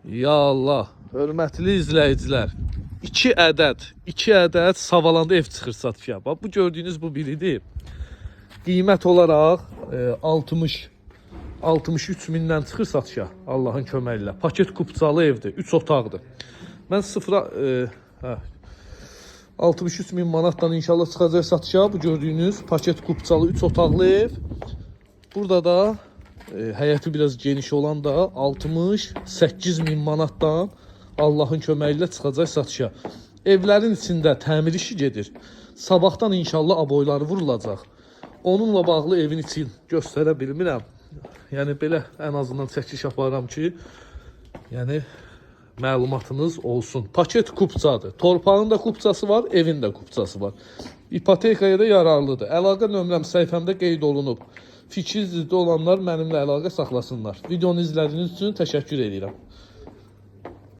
Ya Allah, hörmətli izləyicilər. 2 ədəd Savalanda ev çıxır satışa. Bax bu gördüyünüz bu biridir. Qiymət olaraq 63 mindən çıxır satışa. Allahın köməyi ilə. Paket kupçalı evdir, 3 otaqdır. Mən sıfıra 63 min manatdan inşallah çıxacaq satışa. Bu gördüyünüz paket kupçalı 3 otaqlı ev. Burada da həyəti biraz geniş olan da 68 min manatdan Allahın köməyi ilə çıxacaq satışa. Evlərin içində təmir işi gedir. Sabahdan inşallah aboyları vurulacaq. Onunla bağlı evin için göstərə bilmirəm. Yəni belə ən azından çəkiş aparıram ki, yəni məlumatınız olsun. Paket kupçadır. Torpağın da kupçası var, evin də kupçası var. İpotekaya da yararlıdır. Əlaqə nömrəm səhifəmdə qeyd olunub. Fikir ziddi olanlar mənimlə əlaqə saxlasınlar. Videonu izlədiyiniz üçün təşəkkür edirəm.